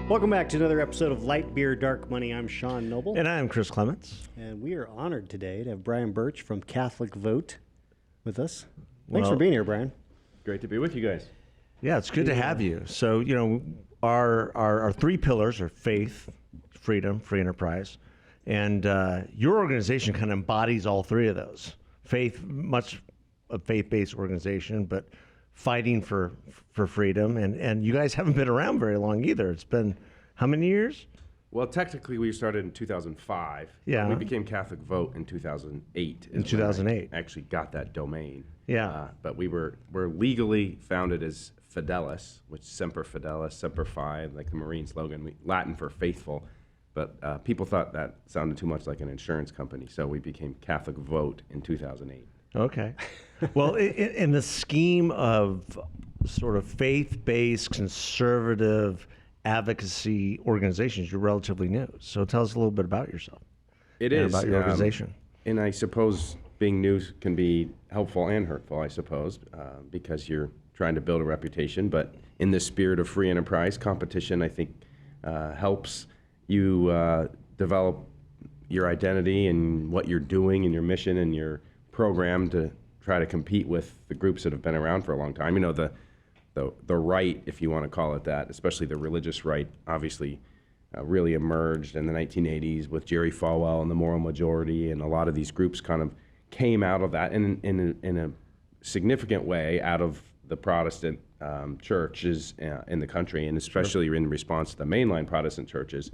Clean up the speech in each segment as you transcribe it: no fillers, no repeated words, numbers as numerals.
Welcome back to another episode of Light Beer, Dark Money. I'm Sean Noble. And I'm Chris Clements. And we are honored today to have Brian Burch from CatholicVote with us. Thanks for being here, Brian. Great to be with you guys. Yeah, it's good to have you. So, you know, our three pillars are faith, freedom, free enterprise. And your organization kind of embodies all three of those. Faith, much a faith-based organization, but fighting for freedom. And you guys haven't been around very long either. It's been how many years? Well, technically, we started in 2005. Yeah. We became CatholicVote in 2008. In 2008. I actually got that domain. Yeah. But we're legally founded as Fidelis, which Semper Fidelis, Semper Fi, like the Marine slogan, Latin for faithful. But people thought that sounded too much like an insurance company, so we became CatholicVote in 2008. Okay. Well, in the scheme of sort of faith-based, conservative advocacy organizations, you're relatively new. So tell us a little bit about yourself. It is. About your organization. And I suppose being new can be helpful and hurtful, I suppose, because you're trying to build a reputation. But in the spirit of free enterprise, competition, I think, helps you develop your identity and what you're doing and your mission and your program to try to compete with the groups that have been around for a long time. You know, the right, if you want to call it that, especially the religious right, obviously really emerged in the 1980s with Jerry Falwell and the Moral Majority, and a lot of these groups kind of came out of that in a significant way out of the Protestant churches in the country, and especially in response to the mainline Protestant churches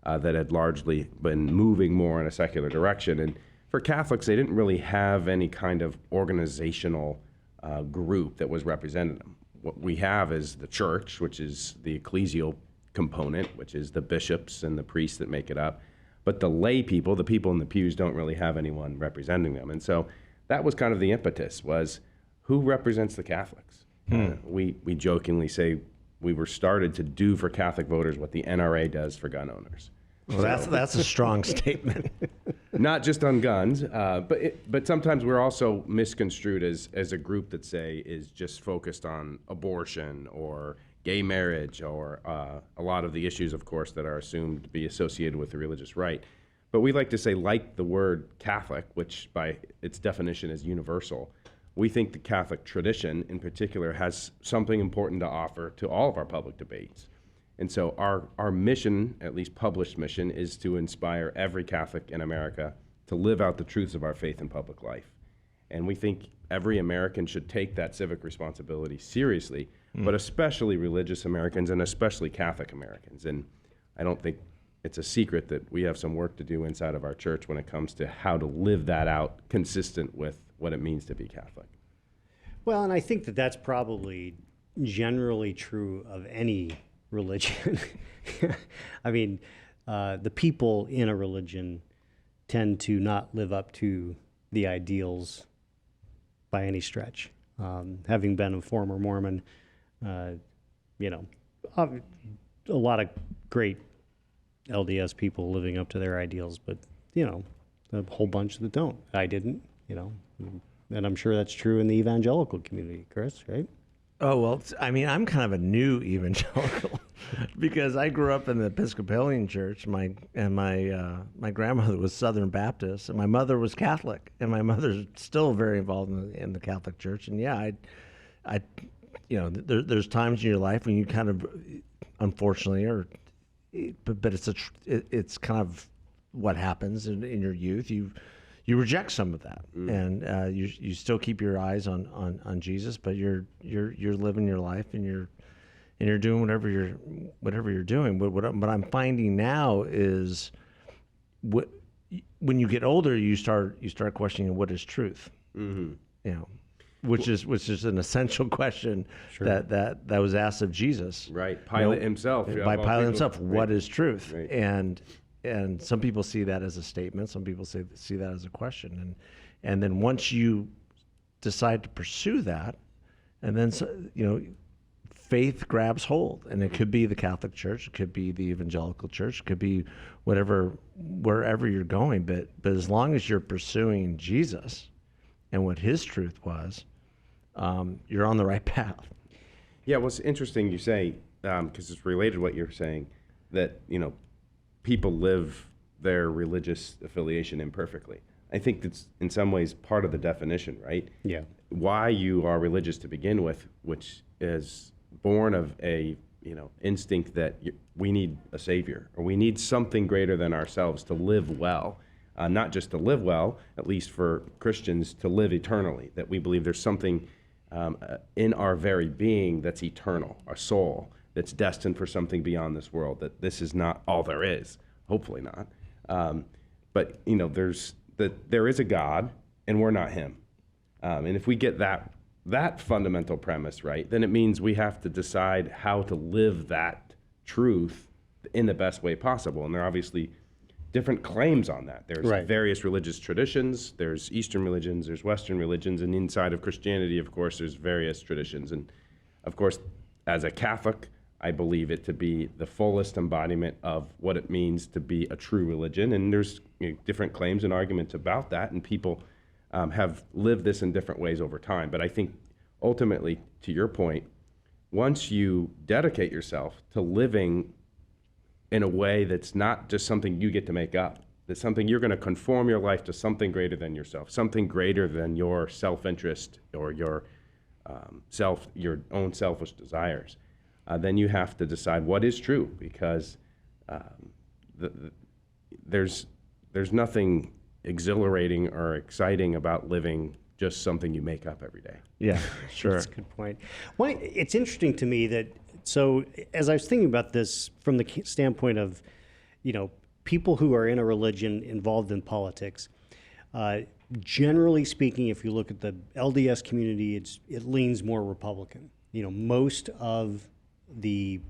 that had largely been moving more in a secular direction. And for Catholics, they didn't really have any kind of organizational group that was representing them. What we have is the church, which is the ecclesial component, which is the bishops and the priests that make it up. But the lay people, the people in the pews, don't really have anyone representing them. And so that was kind of the impetus, was who represents the Catholics? We jokingly say we were started to do for Catholic voters what the NRA does for gun owners. Well, that's a strong statement. Not just on guns, but sometimes we're also misconstrued as a group that, say, is just focused on abortion or gay marriage or a lot of the issues, of course, that are assumed to be associated with the religious right. But we like to say, like the word Catholic, which by its definition is universal, we think the Catholic tradition in particular has something important to offer to all of our public debates. And so our mission, at least published mission, is to inspire every Catholic in America to live out the truths of our faith in public life. And we think every American should take that civic responsibility seriously, but especially religious Americans and especially Catholic Americans. And I don't think it's a secret that we have some work to do inside of our church when it comes to how to live that out consistent with what it means to be Catholic. Well, and I think that that's probably generally true of any religion. I mean, the people in a religion tend to not live up to the ideals by any stretch. Having been a former Mormon, you know, a lot of great LDS people living up to their ideals, but, you know, a whole bunch that don't. I didn't, you know, and I'm sure that's true in the evangelical community, Chris, right? Oh, well, I mean, I'm kind of a new evangelical because I grew up in the Episcopalian church. My grandmother was Southern Baptist, and my mother was Catholic, and my mother's still very involved in the Catholic Church. And yeah, I you know, there's times in your life when you kind of, unfortunately, but it's kind of what happens in your youth. You reject some of that, and you still keep your eyes on Jesus, but you're living your life, and you're doing whatever you're doing. But what I'm finding now is, when you get older, you start questioning what is truth. Mm-hmm. You know, which is an essential question. Sure. that was asked of Jesus. Right, Pilate himself. By Pilate himself, right. What is truth? Right. And some people see that as a statement. Some people see that as a question. And then once you decide to pursue that, and then, you know, faith grabs hold. And it could be the Catholic Church. It could be the evangelical church. It could be wherever you're going. But as long as you're pursuing Jesus and what his truth was, you're on the right path. Yeah, well, it's interesting you say, because it's related to what you're saying. that, people live their religious affiliation imperfectly. I think that's in some ways part of the definition, right? Yeah. Why you are religious to begin with, which is born of a instinct that we need a savior, or we need something greater than ourselves to live well. Not just to live well, at least for Christians, to live eternally, that we believe there's something in our very being that's eternal, our soul, that's destined for something beyond this world, that this is not all there is, hopefully not. But there is a God, and we're not him. And if we get that fundamental premise right, then it means we have to decide how to live that truth in the best way possible. And there are obviously different claims on that. There's Right. various religious traditions, there's Eastern religions, there's Western religions, and inside of Christianity, of course, there's various traditions. And of course, as a Catholic, I believe it to be the fullest embodiment of what it means to be a true religion. And there's different claims and arguments about that, and people have lived this in different ways over time. But I think ultimately, to your point, once you dedicate yourself to living in a way that's not just something you get to make up, that's something you're going to conform your life to something greater than yourself, something greater than your self-interest or your own selfish desires, then you have to decide what is true, because there's nothing exhilarating or exciting about living just something you make up every day. Yeah, sure. That's a good point. Well, it's interesting to me that, so as I was thinking about this from the standpoint of, people who are in a religion involved in politics, generally speaking, if you look at the LDS community, it leans more Republican. Most of the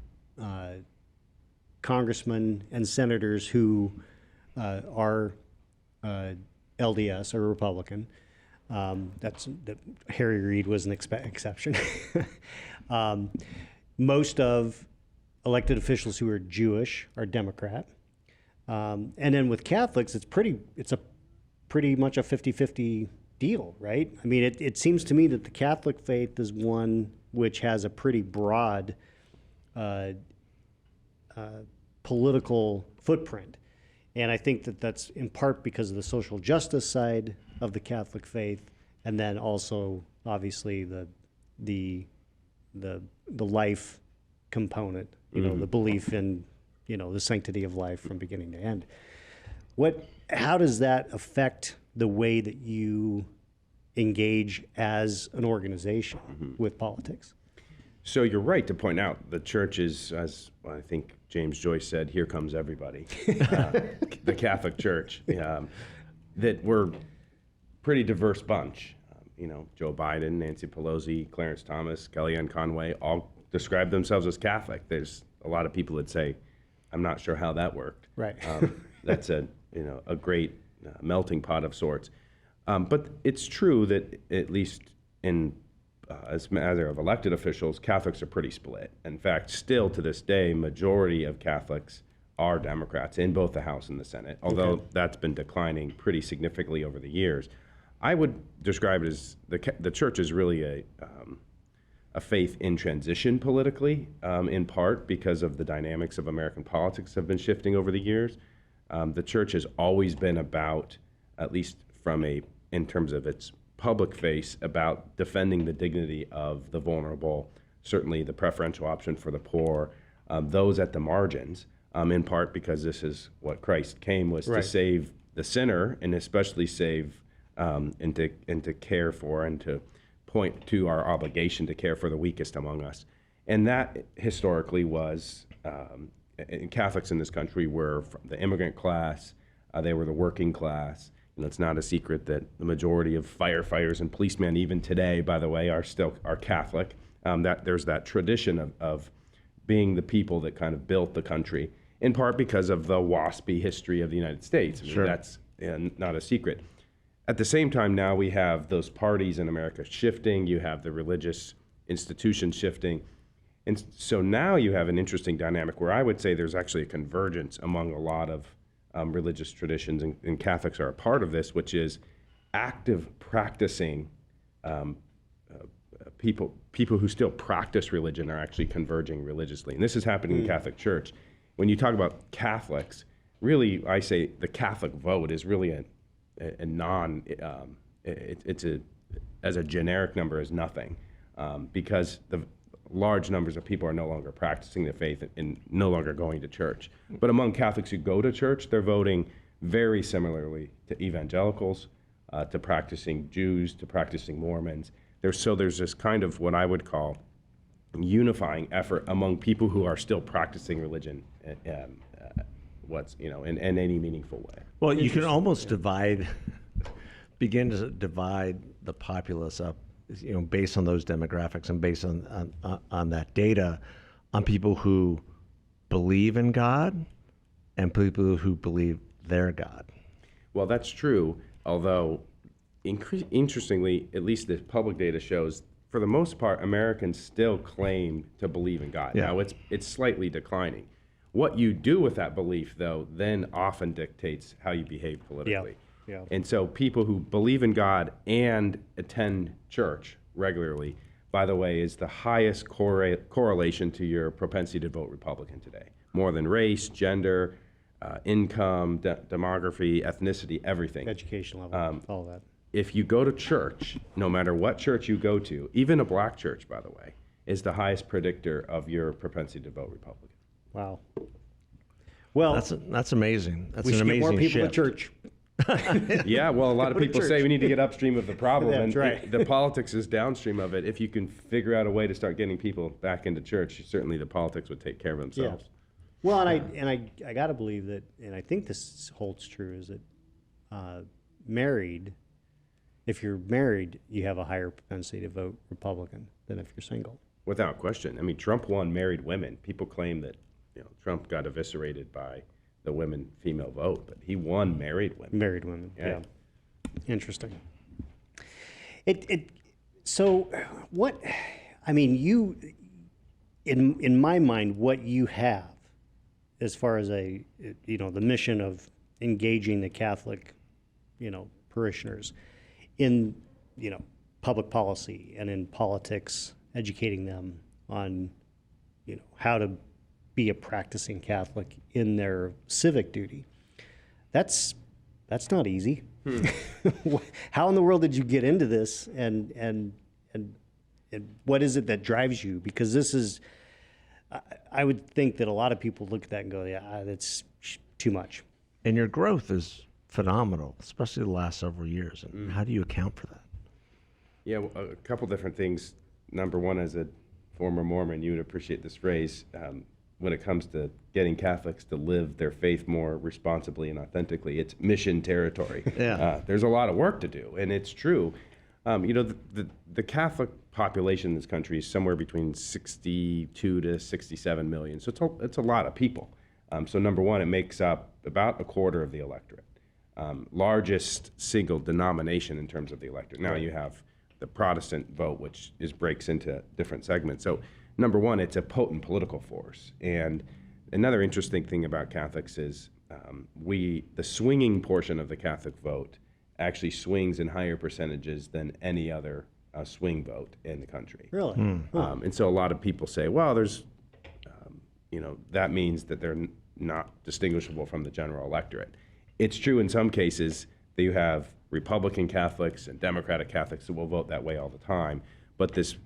congressmen and senators who are LDS are Republican. Harry Reid was an exception. Most of elected officials who are Jewish are Democrat. And then with Catholics, it's pretty much a 50-50 deal, right? I mean, it seems to me that the Catholic faith is one which has a pretty broad political footprint. And I think that that's in part because of the social justice side of the Catholic faith, and then also obviously the life component, the belief in, the sanctity of life from beginning to end. How does that affect the way that you engage as an organization with politics? So you're right to point out the church is, as I think James Joyce said, here comes everybody. The Catholic Church, that we're pretty diverse bunch. Joe Biden, Nancy Pelosi, Clarence Thomas, Kellyanne Conway, all describe themselves as Catholic. There's a lot of people that say, I'm not sure how that worked. Right. That's a great melting pot of sorts. But it's true that at least as a matter of elected officials, Catholics are pretty split. In fact, still to this day, majority of Catholics are Democrats in both the House and the Senate, although that's been declining pretty significantly over the years. I would describe it as the church is really a faith in transition politically, in part because of the dynamics of American politics have been shifting over the years. The church has always been about, at least in terms of its public face, about defending the dignity of the vulnerable, certainly the preferential option for the poor, those at the margins, in part because this is what Christ came, was to save the sinner, and especially save and to care for and to point to our obligation to care for the weakest among us. And that historically was, and Catholics in this country were from the immigrant class, they were the working class. It's not a secret that the majority of firefighters and policemen, even today, by the way, are Catholic. That there's that tradition of being the people that kind of built the country, in part because of the WASPy history of the United States. I mean, that's not a secret. At the same time, now we have those parties in America shifting. You have the religious institutions shifting. And so now you have an interesting dynamic where I would say there's actually a convergence among a lot of religious traditions, and Catholics are a part of this, which is active practicing people who still practice religion are actually converging religiously. And this is happening in the Catholic Church. when you talk about Catholics, really, I say the Catholic vote is really a non, it's as a generic number is nothing, because the large numbers of people are no longer practicing their faith and no longer going to church. But among Catholics who go to church, they're voting very similarly to evangelicals, to practicing Jews, to practicing Mormons. There's this kind of what I would call unifying effort among people who are still practicing religion, in any meaningful way. Well, you can almost begin to divide the populace up, based on those demographics and based on that data, on people who believe in God and people who believe they're God. Well, that's true, although interestingly, at least the public data shows, for the most part, Americans still claim to believe in God. Yeah. Now, it's slightly declining. What you do with that belief, though, then often dictates how you behave politically. Yeah. And so people who believe in God and attend church regularly, by the way, is the highest correlation to your propensity to vote Republican today. More than race, gender, income, demography, ethnicity, everything. Education level, all that. If you go to church, no matter what church you go to, even a black church, by the way, is the highest predictor of your propensity to vote Republican. Wow. Well, That's amazing. That's we an should get amazing more people shift. to church. Yeah, well, a lot of Go to people say church. we need to get upstream of the problem, That's and right. the politics is downstream of it. If you can figure out a way to start getting people back into church, certainly the politics would take care of themselves. Well, and I got to believe that, and I think this holds true, is that if you're married, you have a higher propensity to vote Republican than if you're single. Without question. I mean, Trump won married women. People claim that Trump got eviscerated by the women-female vote, but he won married women. Married women, Yeah. yeah. Interesting. So what, I mean, in my mind, what you have as far as the mission of engaging the Catholic, parishioners in, public policy and in politics, educating them on, how to be a practicing Catholic in their civic duty. That's not easy. How in the world did you get into this, and what is it that drives you? Because this is, I would think that a lot of people look at that and go, yeah, that's too much. And your growth is phenomenal, especially the last several years. And how do you account for that? Yeah, well, a couple different things. Number one, as a former Mormon, you would appreciate this phrase. When it comes to getting Catholics to live their faith more responsibly and authentically, it's mission territory. Yeah. There's a lot of work to do, and it's true. The Catholic population in this country is somewhere between 62 to 67 million, so it's a lot of people. So number one, it makes up about a quarter of the electorate. Largest single denomination in terms of the electorate. Now you have the Protestant vote, which breaks into different segments. So number one, it's a potent political force. And another interesting thing about Catholics is the swinging portion of the Catholic vote actually swings in higher percentages than any other swing vote in the country. Really? And so a lot of people say, well, that means that they're not distinguishable from the general electorate. It's true in some cases that you have Republican Catholics and Democratic Catholics that will vote that way all the time, but this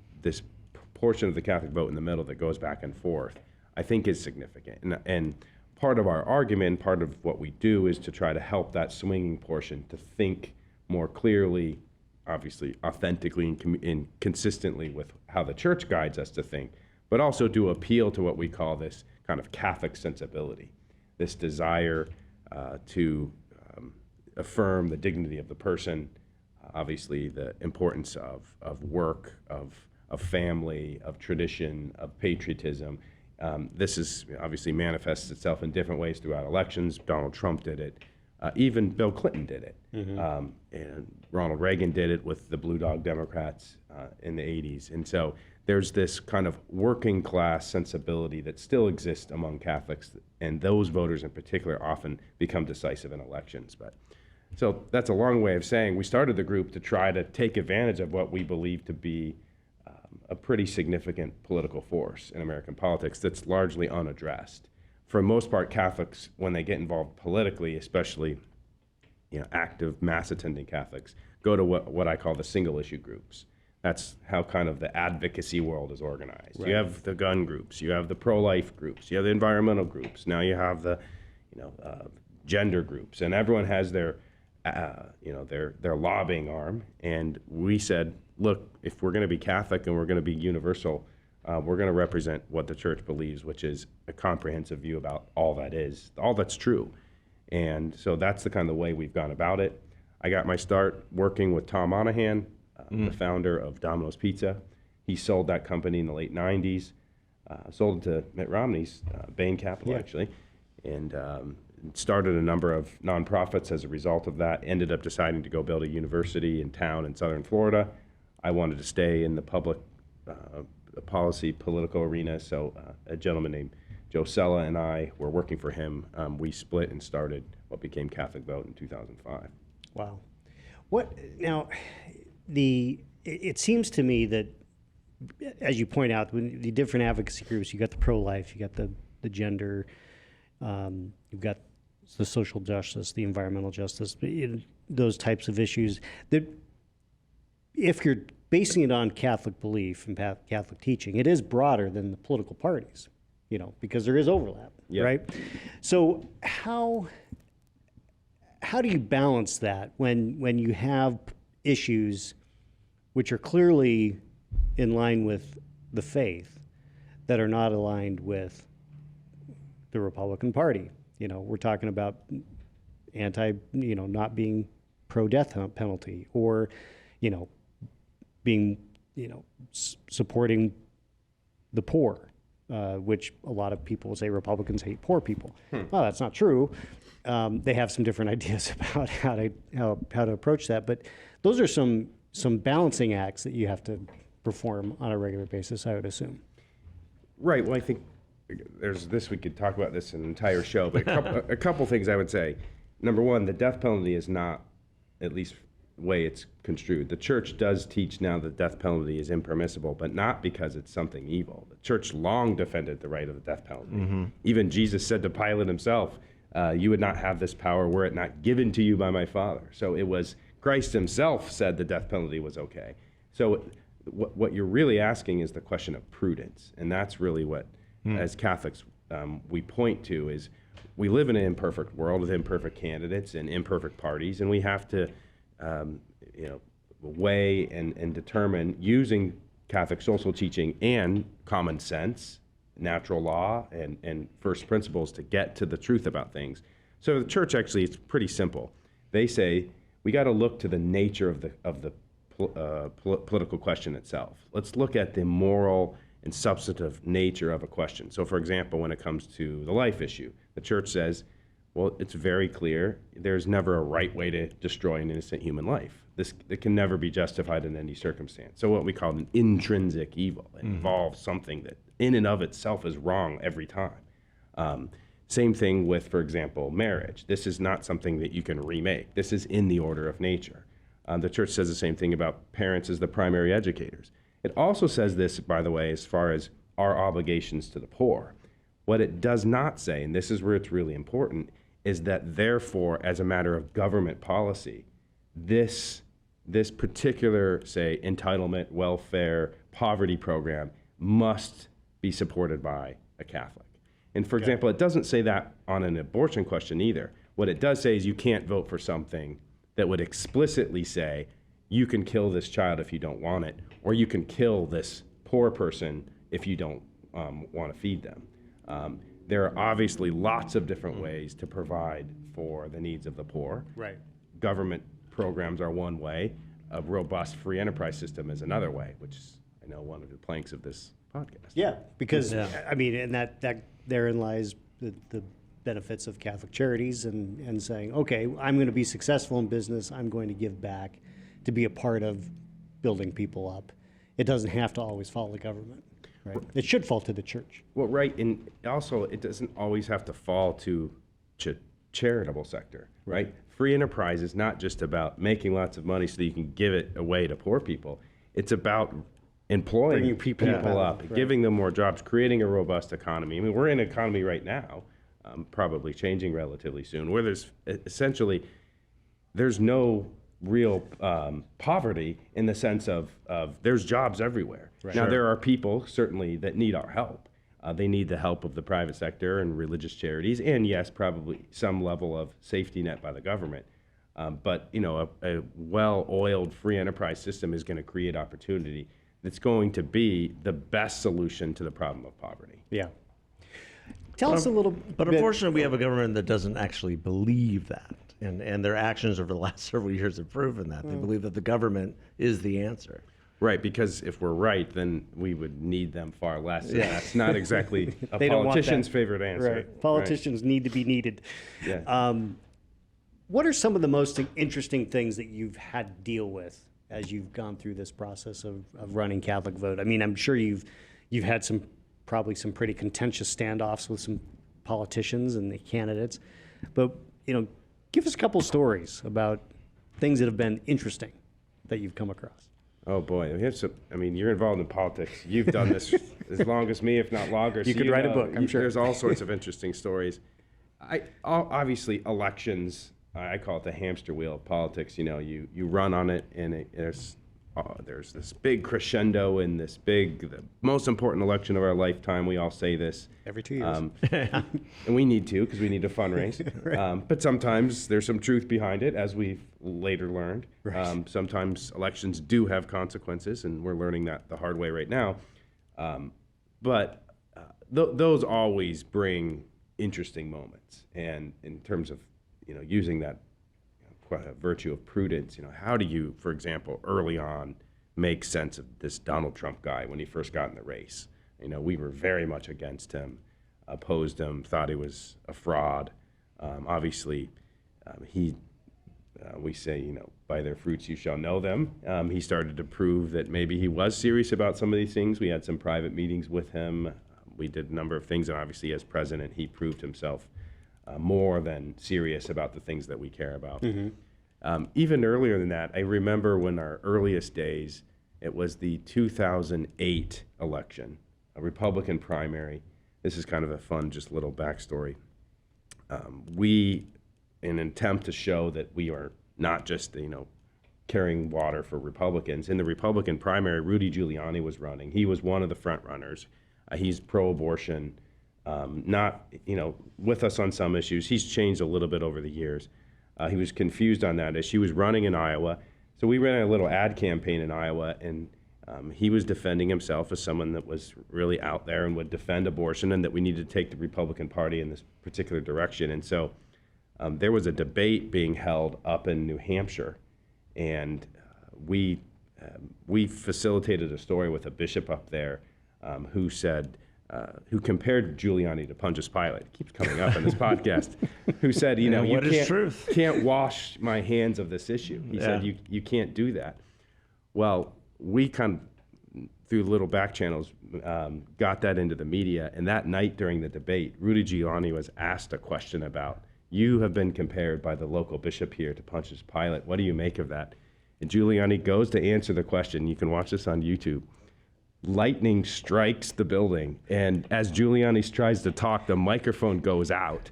portion of the Catholic vote in the middle that goes back and forth, I think is significant. And part of our argument, part of what we do is to try to help that swinging portion to think more clearly, obviously authentically and consistently with how the church guides us to think, but also to appeal to what we call this kind of Catholic sensibility, this desire to affirm the dignity of the person, obviously the importance of work, of family, of tradition, of patriotism. This is obviously manifests itself in different ways throughout elections. Donald Trump did it. Even Bill Clinton did it. And Ronald Reagan did it with the Blue Dog Democrats in the 80s. And so there's this kind of working class sensibility that still exists among Catholics, and those voters in particular often become decisive in elections. So that's a long way of saying we started the group to try to take advantage of what we believe to be a pretty significant political force in American politics that's largely unaddressed. for the most part, Catholics, when they get involved politically, especially active mass attending Catholics, go to what I call the single issue groups. That's how kind of the advocacy world is organized. Right. You have the gun groups, you have the pro-life groups, you have the environmental groups. Now you have the gender groups, and everyone has their lobbying arm. And we said, look, if we're going to be Catholic and we're going to be universal, we're going to represent what the church believes, which is a comprehensive view about all that's true. And so that's the kind of way we've gone about it. I got my start working with Tom Monahan, the founder of Domino's Pizza. He sold that company in the late 90s, sold it to Mitt Romney's, Bain Capital, actually, and started a number of nonprofits as a result of that, ended up deciding to go build a university in town in southern Florida. I wanted to stay in the public policy, political arena, so a gentleman named Joe Sella and I were working for him. We split and started what became CatholicVote in 2005. Wow. It seems to me that, as you point out, when the different advocacy groups, you got the pro-life, you got the gender, you've got the social justice, the environmental justice, those types of issues, that if you're basing it on Catholic belief and Catholic teaching, it is broader than the political parties, because there is overlap, right? So how do you balance that when you have issues which are clearly in line with the faith that are not aligned with the Republican Party? We're talking about not being pro-death penalty, or, being, supporting the poor, which a lot of people will say Republicans hate poor people. Well, that's not true. They have some different ideas about how to approach that, but those are some balancing acts that you have to perform on a regular basis, I would assume. Right. Well, I think we could talk about this an entire show, but a couple things I would say. Number one, the death penalty is not, at least the way it's construed. The church does teach now that death penalty is impermissible, but not because it's something evil. The church long defended the right of the death penalty. Mm-hmm. Even Jesus said to Pilate himself, you would not have this power were it not given to you by my Father. So it was Christ himself said the death penalty was okay. So what you're really asking is the question of prudence. And that's really what, as Catholics, we point to is we live in an imperfect world with imperfect candidates and imperfect parties, and we have to weigh and determine, using Catholic social teaching and common sense, natural law, and first principles, to get to the truth about things. So the church, actually, it's pretty simple. They say we got to look to the nature of the political question itself. Let's look at the moral and substantive nature of a question. So, for example, when it comes to the life issue, the church says, well, it's very clear there's never a right way to destroy an innocent human life. It can never be justified in any circumstance. So what we call an intrinsic evil. It involves something that in and of itself is wrong every time. Same thing with, for example, marriage. This is not something that you can remake. This is in the order of nature. The church says the same thing about parents as the primary educators. It also says this, by the way, as far as our obligations to the poor. What it does not say, and this is where it's really important, is that therefore, as a matter of government policy, this particular, say, entitlement, welfare, poverty program must be supported by a Catholic. And for example, it doesn't say that on an abortion question either. What it does say is you can't vote for something that would explicitly say you can kill this child if you don't want it, or you can kill this poor person if you don't want to feed them. There are obviously lots of different ways to provide for the needs of the poor. Right. Government programs are one way. A robust free enterprise system is another way, which is, I know, one of the planks of this podcast. Yeah, because, I mean, and that therein lies the benefits of Catholic Charities and saying, okay, I'm going to be successful in business. I'm going to give back to be a part of building people up. It doesn't have to always follow the government. Right. It should fall to the church. Well, right, and also it doesn't always have to fall to charitable sector, right? Free enterprise is not just about making lots of money so that you can give it away to poor people. It's about employing people up, giving them more jobs, creating a robust economy. I mean, we're in an economy right now probably changing relatively soon, where there's essentially there's no real poverty in the sense of there's jobs everywhere. Right. Now, Sure. there are people certainly that need our help. They need the help of the private sector and religious charities, and yes, probably some level of safety net by the government. But a well-oiled free enterprise system is going to create opportunity that's going to be the best solution to the problem of poverty. Yeah. Tell us a little But bit. unfortunately, we have a government that doesn't actually believe that. And their actions over the last several years have proven that. They believe that the government is the answer. Right, because if we're right, then we would need them far less. And that's not exactly a They don't want politician's that. favorite answer. Right. Politicians need to be needed. Yeah. What are some of the most interesting things that you've had to deal with as you've gone through this process of running Catholic Vote? I mean, I'm sure you've had probably some pretty contentious standoffs with some politicians and the candidates, but give us a couple stories about things that have been interesting that you've come across. Oh boy, you're involved in politics. You've done this as long as me, if not longer. You could write a book, I'm sure. There's all sorts of interesting stories. Obviously elections. I call it the hamster wheel of politics. You run on it, and there's this big crescendo in the most important election of our lifetime. We all say this Every 2 years. and we need to, because we need to fundraise. Right. But sometimes there's some truth behind it, as we've later learned. Right. Sometimes elections do have consequences, and we're learning that the hard way right now. But those always bring interesting moments, and in terms of using that virtue of prudence, how do you, for example, early on, make sense of this Donald Trump guy when he first got in the race? We were very much against him, opposed him, thought he was a fraud. Obviously, we say, by their fruits you shall know them. He started to prove that maybe he was serious about some of these things. We had some private meetings with him. We did a number of things, and obviously as president, he proved himself more than serious about the things that we care about. Mm-hmm. Even earlier than that, I remember when our earliest days, it was the 2008 election, a Republican primary. This is kind of a fun, just little backstory. We, in an attempt to show that we are not just, carrying water for Republicans, in the Republican primary, Rudy Giuliani was running. He was one of the front runners. He's pro-abortion. Not, with us on some issues. He's changed a little bit over the years. He was confused on that issue. He was running in Iowa. So we ran a little ad campaign in Iowa, and he was defending himself as someone that was really out there and would defend abortion, and that we needed to take the Republican Party in this particular direction. And so there was a debate being held up in New Hampshire, and we facilitated a story with a bishop up there who said, who compared Giuliani to Pontius Pilate. It keeps coming up in this podcast. Who said, can't wash my hands of this issue. He said, you can't do that. Well, we kind of, through little back channels, got that into the media. And that night during the debate, Rudy Giuliani was asked a question about, you have been compared by the local bishop here to Pontius Pilate. What do you make of that? And Giuliani goes to answer the question. You can watch this on YouTube. Lightning strikes the building, and as Giuliani tries to talk, the microphone goes out.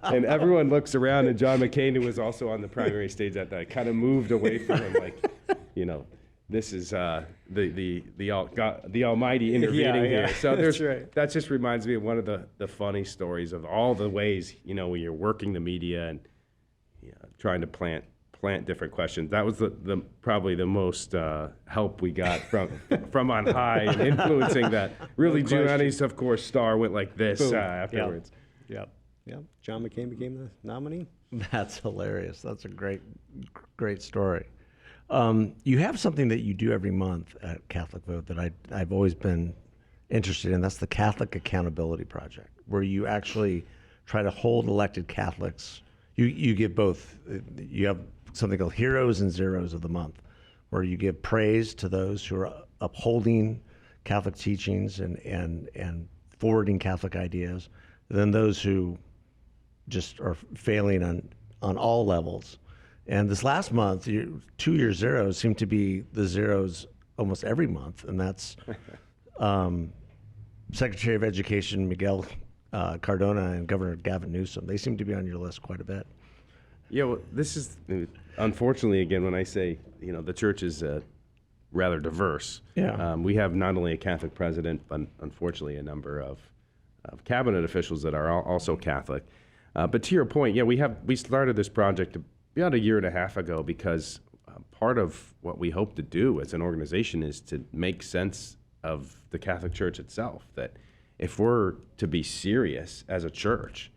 And everyone looks around, and John McCain, who was also on the primary stage that night, kind of moved away from him, like, this is the Almighty intervening here. So that just reminds me of one of the funny stories of all the ways, when you're working the media and trying to plant different questions. That was the probably the most help we got from on high, and influencing that. Really, Giuliani's, of course, star went like this afterwards. Yep. John McCain became the nominee. That's hilarious. That's a great story. You have something that you do every month at Catholic Vote that I've always been interested in. That's the Catholic Accountability Project, where you actually try to hold elected Catholics. You give both. You have something called Heroes and Zeros of the Month, where you give praise to those who are upholding Catholic teachings and forwarding Catholic ideas, and then those who just are failing on all levels. And this last month, 2-year zeros seem to be the zeros almost every month, and that's Secretary of Education Miguel Cardona and Governor Gavin Newsom. They seem to be on your list quite a bit. Yeah, well, this is, unfortunately, again, when I say, the church is rather diverse. Yeah. We have not only a Catholic president, but unfortunately a number of cabinet officials that are also Catholic. But to your point, yeah, we started this project about a year and a half ago because part of what we hope to do as an organization is to make sense of the Catholic Church itself. That if we're to be serious as a church,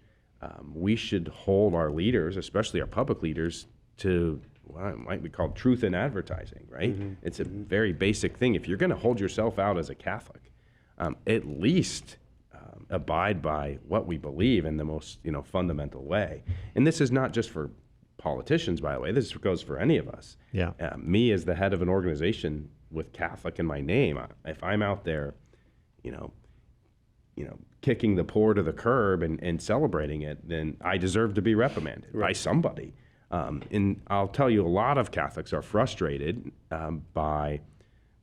we should hold our leaders, especially our public leaders, to what might be called truth in advertising, right? Mm-hmm. It's a very basic thing. If you're going to hold yourself out as a Catholic, at least abide by what we believe in the most fundamental way. And this is not just for politicians, by the way. This goes for any of us. Yeah. Me as the head of an organization with Catholic in my name, if I'm out there, kicking the poor to the curb and celebrating it, then I deserve to be reprimanded by somebody. And I'll tell you, a lot of Catholics are frustrated by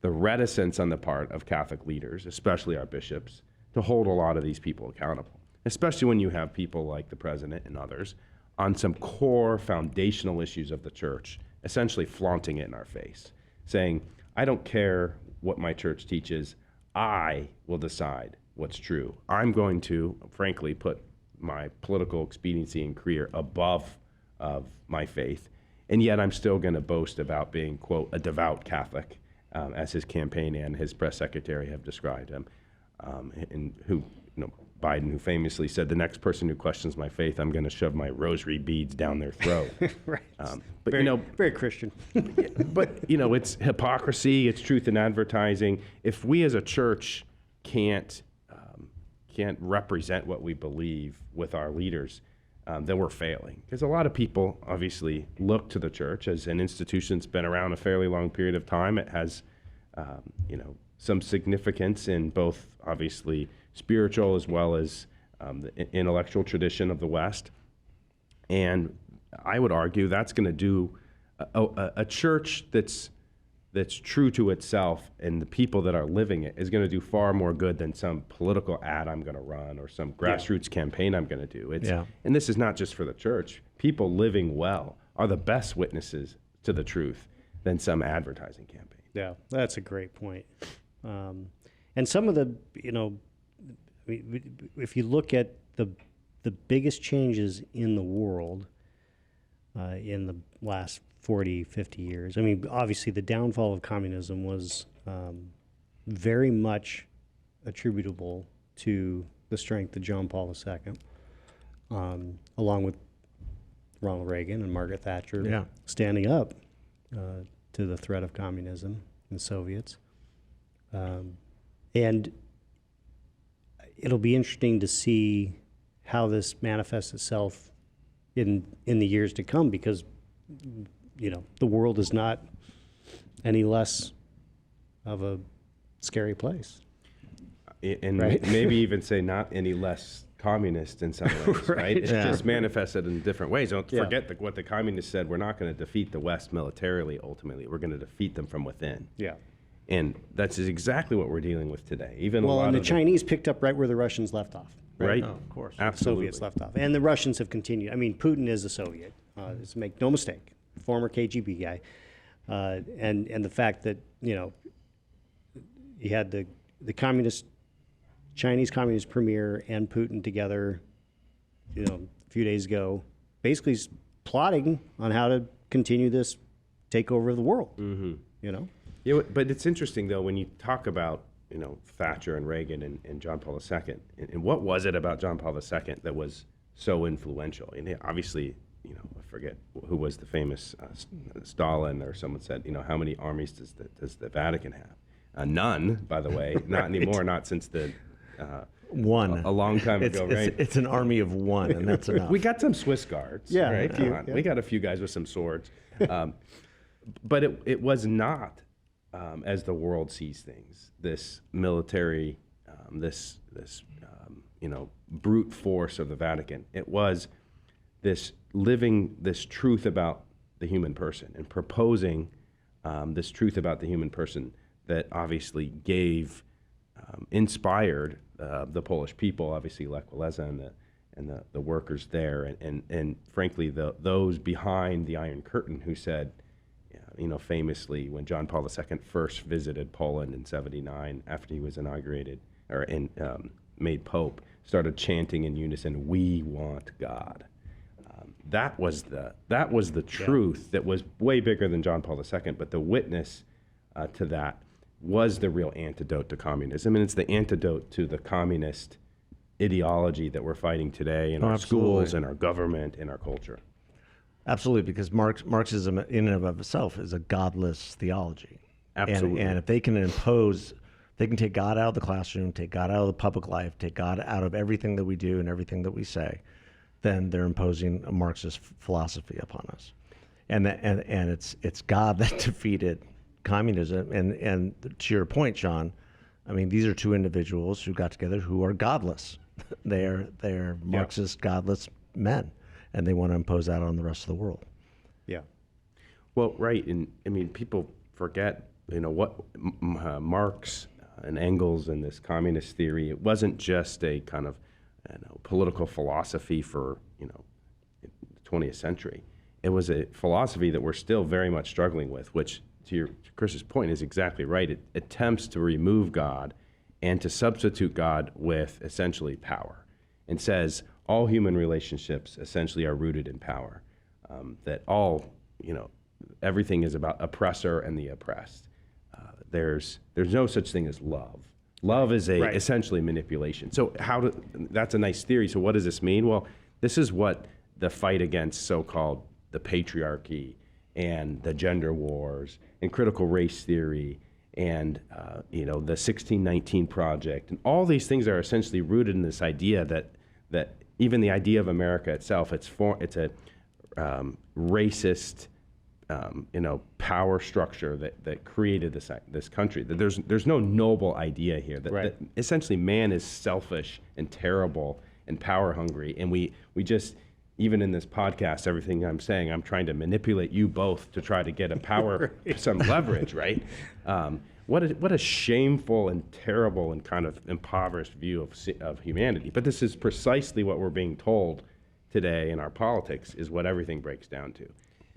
the reticence on the part of Catholic leaders, especially our bishops, to hold a lot of these people accountable, especially when you have people like the president and others on some core foundational issues of the church, essentially flaunting it in our face, saying, I don't care what my church teaches, I will decide what's true. I'm going to, frankly, put my political expediency and career above of my faith, and yet I'm still going to boast about being, quote, a devout Catholic, as his campaign and his press secretary have described him, and who, Biden, who famously said, the next person who questions my faith, I'm going to shove my rosary beads down their throat. Right. But very Christian. But it's hypocrisy, it's truth in advertising. If we as a church can't represent what we believe with our leaders, then we're failing. Because a lot of people obviously look to the church as an institution that's been around a fairly long period of time. It has, some significance in both, obviously, spiritual as well as the intellectual tradition of the West. And I would argue that's going to do a church that's true to itself and the people that are living it is going to do far more good than some political ad I'm going to run or some grassroots campaign I'm going to do. And this is not just for the church. People living well are the best witnesses to the truth than some advertising campaign. Yeah, that's a great point. And some of the, if you look at the biggest changes in the world in the last 40, 50 years, obviously the downfall of communism was very much attributable to the strength of John Paul II, along with Ronald Reagan and Margaret Thatcher standing up to the threat of communism and the Soviets. And it'll be interesting to see how this manifests itself in the years to come, because the world is not any less of a scary place. And right? maybe even say not any less communist in some ways, right? It's just manifested in different ways. Don't forget what the communists said. We're not going to defeat the West militarily, ultimately. We're going to defeat them from within. Yeah. And that's exactly what we're dealing with today. Even the Chinese picked up right where the Russians left off. Right? Oh, of course. Absolutely. The Soviets left off. And the Russians have continued. Putin is a Soviet. Let's make no mistake. Former KGB guy. And the fact that, you had the Chinese Communist premier and Putin together, a few days ago, basically plotting on how to continue this takeover of the world, Yeah, but it's interesting, though, when you talk about, Thatcher and Reagan and John Paul II, and what was it about John Paul II that was so influential? And obviously, I forget who was the famous Stalin, or someone said, how many armies does the Vatican have? None, by the way, not anymore, not since the one. A long time ago, right? It's an army of one, and that's enough. We got some Swiss guards, right? We got a few guys with some swords. But it was not, as the world sees things, this military, this brute force of the Vatican. It was this living this truth about the human person and proposing this truth about the human person that obviously inspired the Polish people, obviously Lech Walesa and the workers there, and frankly those behind the Iron Curtain who said, famously when John Paul II first visited Poland in '79 after he was inaugurated or made Pope, started chanting in unison, "We want God." That was the truth that was way bigger than John Paul II, but the witness to that was the real antidote to communism, and it's the antidote to the communist ideology that we're fighting today in our schools, in our government, in our culture. Absolutely, because Marxism in and of itself is a godless theology. Absolutely. And if they can impose, they can take God out of the classroom, take God out of the public life, take God out of everything that we do and everything that we say, then they're imposing a Marxist philosophy upon us. And it's God that defeated communism. And to your point, Sean, I mean, these are two individuals who got together who are godless. They're Marxist, godless men, and they want to impose that on the rest of the world. Yeah. Well, right, and I mean, people forget, what Marx and Engels and this communist theory. It wasn't just a kind of political philosophy for the 20th century. It was a philosophy that we're still very much struggling with, which, to Chris's point, is exactly right. It attempts to remove God and to substitute God with essentially power, and says all human relationships essentially are rooted in power. That everything is about oppressor and the oppressed. There's no such thing as love. Love is essentially manipulation. So that's a nice theory. So what does this mean? Well, this is what the fight against so-called the patriarchy and the gender wars and critical race theory and the 1619 Project and all these things are essentially rooted in this idea that even the idea of America itself, it's a racist power structure that created this country. That there's no noble idea here. That essentially man is selfish and terrible and power hungry, and we just, even in this podcast, everything I'm saying, I'm trying to manipulate you both to try to get a power, some leverage, right? What a shameful and terrible and kind of impoverished view of humanity. But this is precisely what we're being told today in our politics, is what everything breaks down to.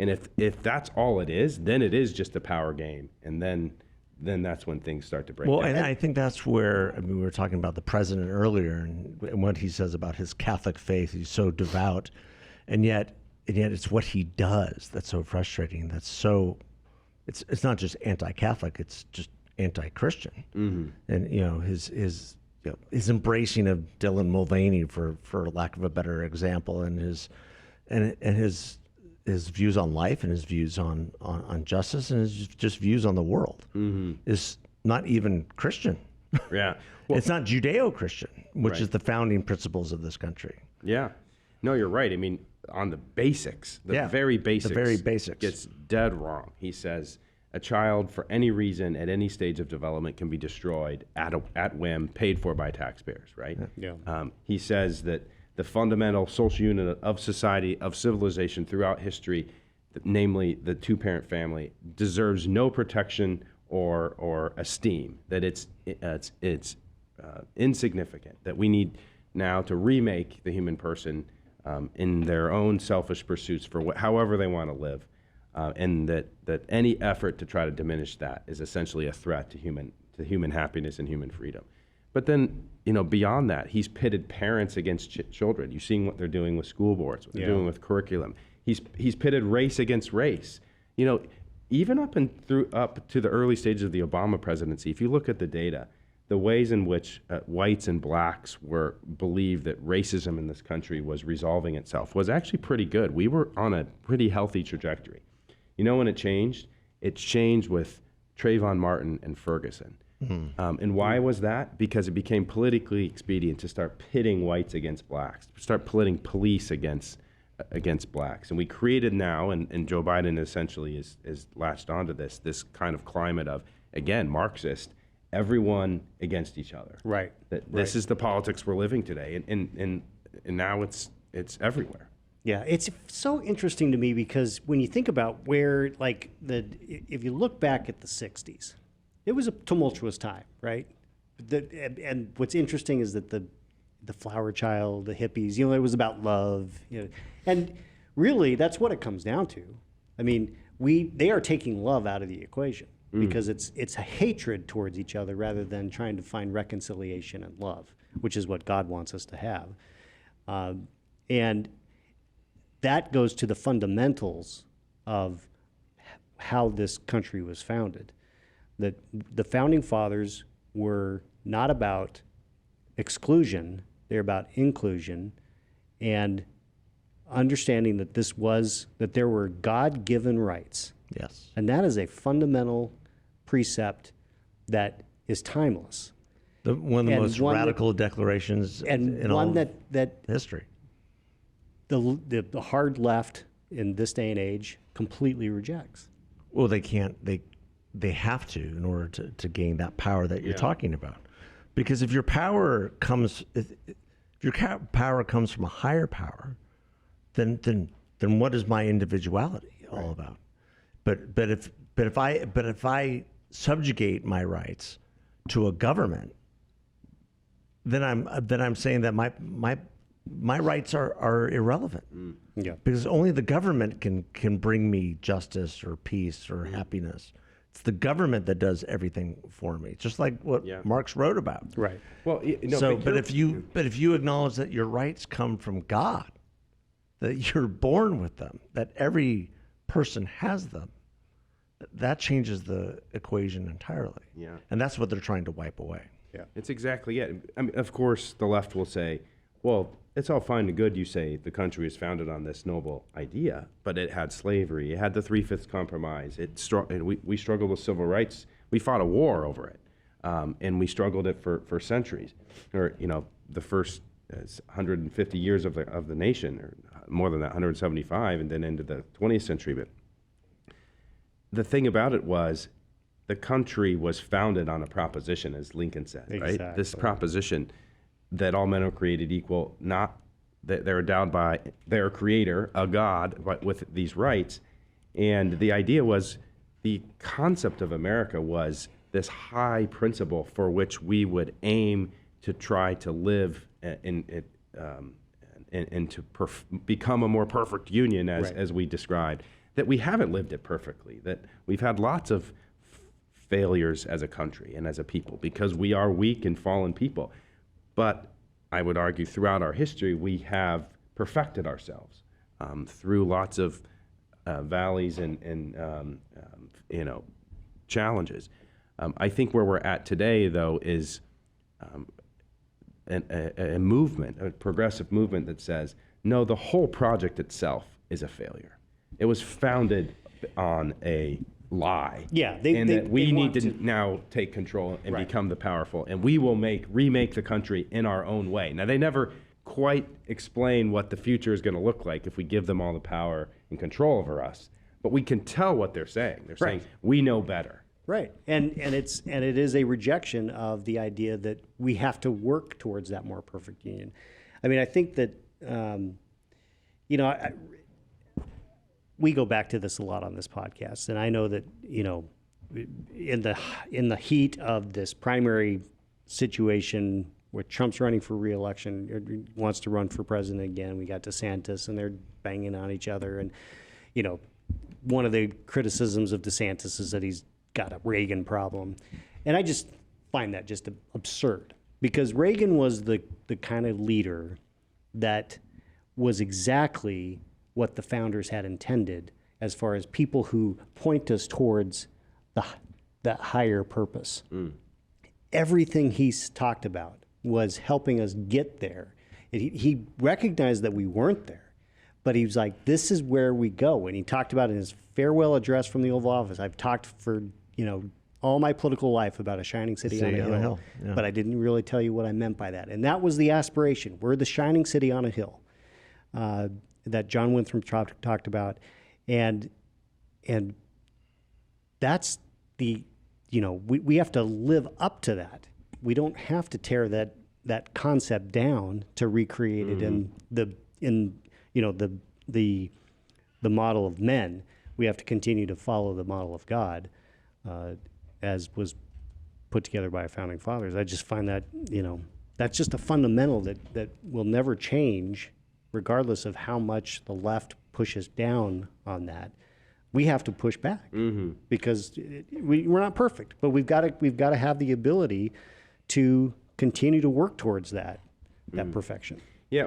And if that's all it is, then it is just a power game, and then that's when things start to break down. Well, and I think that's where, we were talking about the president earlier and what he says about his Catholic faith. He's so devout, and yet it's what he does that's so frustrating. That's so, it's not just anti-Catholic, it's just anti-Christian. Mm-hmm. And his embracing of Dylan Mulvaney, for lack of a better example, and his views on life and his views on justice and his just views on the world is not even Christian. Yeah. Well, it's not Judeo-Christian, which is the founding principles of this country. Yeah. No, you're right. I mean, on the basics, the very basics gets dead wrong. He says a child, for any reason, at any stage of development, can be destroyed at whim, paid for by taxpayers, right? Yeah. He says that the fundamental social unit of society, of civilization throughout history, namely the two-parent family, deserves no protection or esteem, that it's insignificant, that we need now to remake the human person in their own selfish pursuits for however they want to live, and that any effort to try to diminish that is essentially a threat to human happiness and human freedom. But then, beyond that, he's pitted parents against children. You're seeing what they're doing with school boards, what they're doing with curriculum. He's pitted race against race. Even up to the early stages of the Obama presidency, if you look at the data, the ways in which whites and blacks believed that racism in this country was resolving itself was actually pretty good. We were on a pretty healthy trajectory. When it changed? It changed with Trayvon Martin and Ferguson. Mm-hmm. And why was that? Because it became politically expedient to start pitting whites against blacks, to start pitting police against blacks. And we created now, and Joe Biden essentially is latched onto this kind of climate of, again, Marxist, everyone against each other. Right. This is the politics we're living today, and now it's everywhere. Yeah, it's so interesting to me because when you think about where, if you look back at the 60s, it was a tumultuous time, right? And what's interesting is that the flower child, the hippies, it was about love, and really that's what it comes down to. I mean, they are taking love out of the equation because it's a hatred towards each other rather than trying to find reconciliation and love, which is what God wants us to have. And that goes to the fundamentals of how this country was founded. That the founding fathers were not about exclusion, they're about inclusion and understanding that that there were God-given rights. Yes. And that is a fundamental precept that is timeless. One of the And most one radical declarations And in one all that history. the hard left in this day and age completely rejects. Well, they can't. They have to in order to gain that power that you're talking about. Because if your power comes from a higher power, then what is my individuality all about? But if I subjugate my rights to a government, then I'm saying that my rights are irrelevant. Yeah. Because only the government can bring me justice or peace or happiness. It's the government that does everything for me, just like what Marx wrote about. Right. Well, But if you acknowledge that your rights come from God, that you're born with them, that every person has them, that changes the equation entirely. Yeah. And that's what they're trying to wipe away. Yeah. It's exactly it. I mean, of course, the left will say, well, it's all fine and good. You say the country is founded on this noble idea, but it had slavery. It had the 3/5 compromise. And we struggled with civil rights. We fought a war over it, and we struggled it for centuries, or the first 150 years of the nation, or more than that, 175, and then into the 20th century. But the thing about it was, the country was founded on a proposition, as Lincoln said, Exactly. right? This proposition that all men are created equal, not that they're endowed by their creator, a God, but with these rights. And the idea was, the concept of America was this high principle for which we would aim to try to live and to become a more perfect union, as we described. That we haven't lived it perfectly, that we've had lots of failures as a country and as a people because we are weak and fallen people. But I would argue throughout our history, we have perfected ourselves through lots of valleys and challenges. I think where we're at today, though, is a movement, a progressive movement that says, no, the whole project itself is a failure. It was founded on a lie. Yeah, we need want to now take control and become the powerful, and we will remake the country in our own way. Now, they never quite explain what the future is going to look like if we give them all the power and control over us, but we can tell what they're saying. They're saying we know better. Right, and it is a rejection of the idea that we have to work towards that more perfect union. I mean, I think that we go back to this a lot on this podcast, and I know that in the heat of this primary situation where Trump's running for re-election, or wants to run for president again, we got DeSantis, and they're banging on each other, and one of the criticisms of DeSantis is that he's got a Reagan problem, and I just find that just absurd, because Reagan was the kind of leader that was exactly what the founders had intended, as far as people who point us towards that higher purpose. Everything he's talked about was helping us get there. He recognized that we weren't there, but he was like, this is where we go. And he talked about in his farewell address from the Oval Office, I've talked for all my political life about a shining city on a hill, yeah. but I didn't really tell you what I meant by that. And that was the aspiration. We're the shining city on a hill. That John Winthrop talked about, and that's the we have to live up to that. We don't have to tear that concept down to recreate it in the model of men. We have to continue to follow the model of God, as was put together by our founding fathers. I just find that, that's just a fundamental that will never change, regardless of how much the left pushes down on that. We have to push back because we're not perfect, but we've got to have the ability to continue to work towards that perfection. Yeah,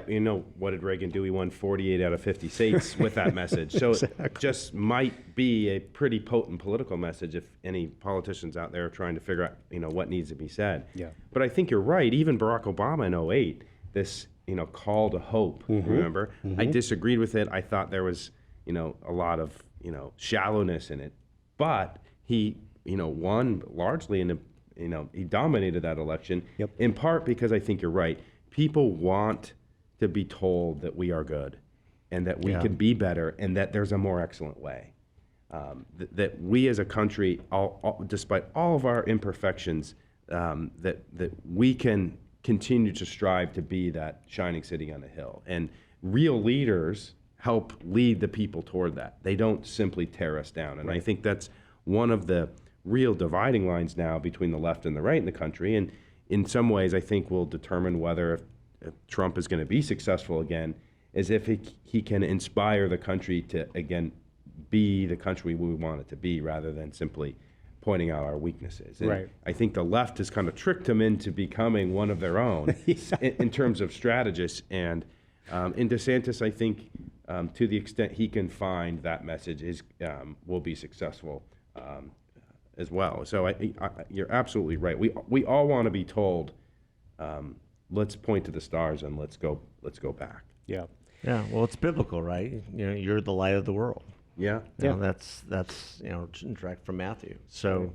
what did Reagan do? He won 48 out of 50 states with that message. So Exactly. it just might be a pretty potent political message if any politicians out there are trying to figure out, what needs to be said. Yeah. But I think you're right. Even Barack Obama in 2008, this, call to hope, remember? I disagreed with it. I thought there was, a lot of, shallowness in it. But he, won largely, and, he dominated that election, in part because I think you're right. People want to be told that we are good and that we can be better and that there's a more excellent way. That we as a country, despite all of our imperfections, that we can continue to strive to be that shining city on a hill. And real leaders help lead the people toward that. They don't simply tear us down. And I think that's one of the real dividing lines now between the left and the right in the country. And in some ways, I think will determine whether if Trump is going to be successful again, is if he can inspire the country to, again, be the country we want it to be rather than simply pointing out our weaknesses. And Right. I think the left has kind of tricked him into becoming one of their own in terms of strategists. And in DeSantis, I think to the extent he can find that message will be successful as well. So you're absolutely right. We all want to be told, let's point to the stars and let's go back. Yeah. Yeah, well, it's biblical, right? You're the light of the world. Yeah. That's direct from Matthew. So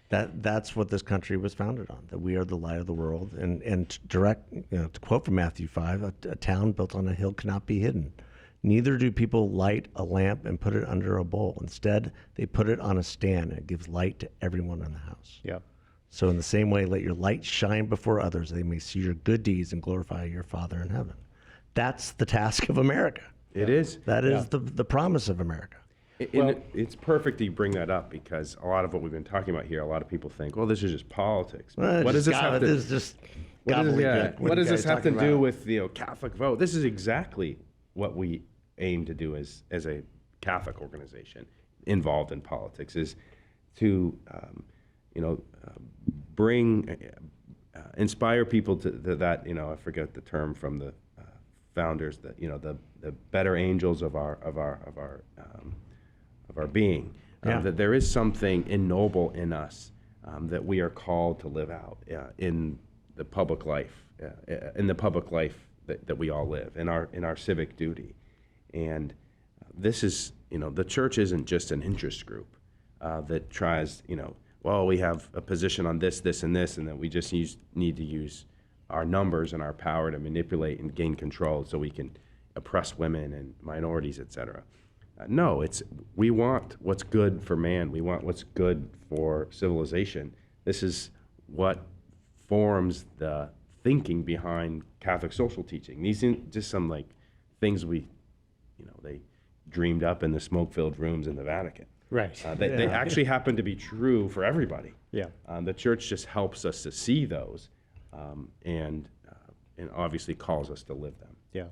that's what this country was founded on, that we are the light of the world. And direct, to quote from Matthew 5, a town built on a hill cannot be hidden. Neither do people light a lamp and put it under a bowl. Instead, they put it on a stand and it gives light to everyone in the house. Yeah. So in the same way, let your light shine before others. They may see your good deeds and glorify your Father in heaven. That's the task of America. It is. That is the promise of America. It's perfect that you bring that up because a lot of what we've been talking about here, a lot of people think, well, this is just politics. What does this have to do with Catholic vote? This is exactly what we aim to do as a Catholic organization involved in politics, is to inspire people to that, I forget the term from the founders, that the better angels of our being, that there is something ennoble in us that we are called to live out in the public life, that we all live, in our civic duty. And this is, the church isn't just an interest group that tries, well, we have a position on this, and this, and that we just need to use our numbers and our power to manipulate and gain control so we can oppress women and minorities, etc. No, we want what's good for man. We want what's good for civilization. This is what forms the thinking behind Catholic social teaching. These are just some things they dreamed up in the smoke-filled rooms in the Vatican. Right. They actually happen to be true for everybody. Yeah. The church just helps us to see those, and obviously calls us to live them. Yeah.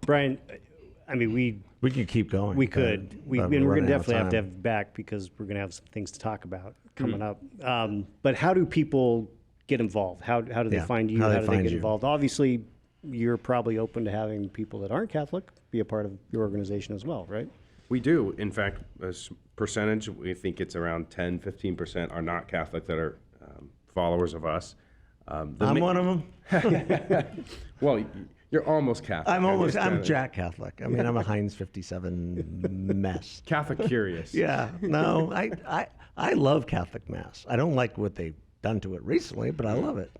Brian, I mean, we could keep going. we could. but We're running going to out of definitely have to time. have you back because we're going to have some things to talk about coming up. But how do people get involved? How do they find you? How How they do they find get you. involved? Obviously, you're probably open to having people that aren't Catholic be a part of your organization as well, right? We do. In fact, as percentage, we think it's around 10, 15% are not Catholic that are followers of us. I'm one of them. Well, you're almost Catholic. I'm Jack Catholic. I mean, I'm a Heinz 57 mess. Catholic curious. Yeah, no, I love Catholic Mass. I don't like what they've done to it recently, but I love it.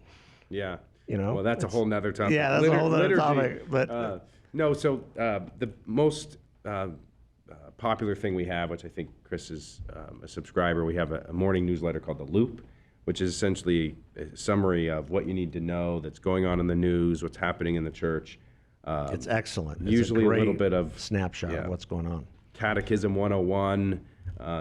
Yeah. You know, Well, that's a whole nother topic. Yeah, that's a whole other Liturgy. topic. But No, so the most popular thing we have, which I think Chris is a subscriber, we have a morning newsletter called The Loop, which is essentially a summary of what you need to know that's going on in the news, what's happening in the church. it's excellent. It's Usually a little great bit of snapshot yeah. of what's going on. Catechism 101,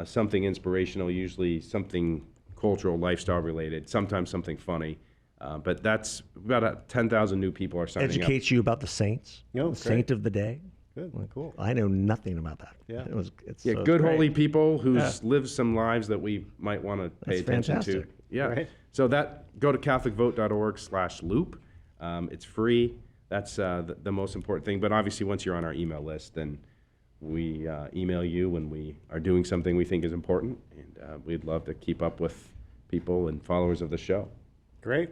something inspirational, usually something cultural, lifestyle related, sometimes something funny. But that's about 10,000 new people are signing up. Educates you about the saints, Oh, the great. saint of the day. Good, cool. I know nothing about that. Yeah. It's Yeah, so good, great. holy people who's lived some lives that we might want to pay That's attention to. fantastic. Yeah. Right. So go to CatholicVote.org/loop. It's free. That's the most important thing. But obviously, once you're on our email list, then we email you when we are doing something we think is important. And we'd love to keep up with people and followers of the show. Great.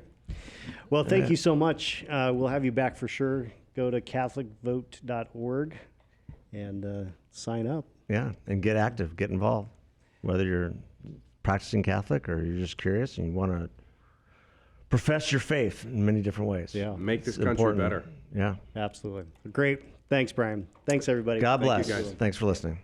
Well, thank you so much. We'll have you back for sure. Go to CatholicVote.org and sign up. Yeah, and get active, get involved. Whether you're practicing Catholic or you're just curious and you want to profess your faith in many different ways. Yeah. Make this It's country important. better. Yeah. Absolutely. Great. Thanks, Brian. Thanks, everybody. God bless. guys. Thanks for listening.